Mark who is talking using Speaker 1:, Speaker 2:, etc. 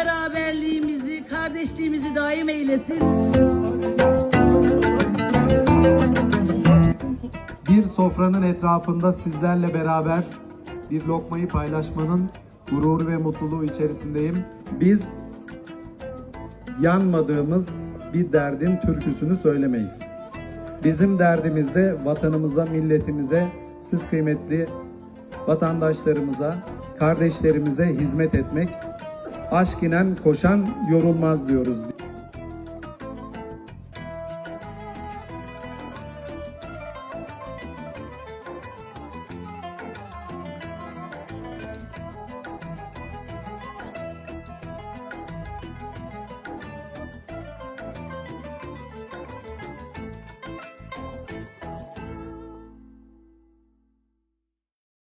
Speaker 1: beraberliğimizi, kardeşliğimizi daim eylesin.
Speaker 2: Bir sofranın etrafında sizlerle beraber bir lokmayı paylaşmanın gururu ve mutluluğu içerisindeyim. Biz yanmadığımız bir derdin türküsünü söylemeyiz. Bizim derdimiz de vatanımıza, milletimize, siz kıymetli vatandaşlarımıza, kardeşlerimize hizmet etmek. Aşk inen koşan yorulmaz diyoruz.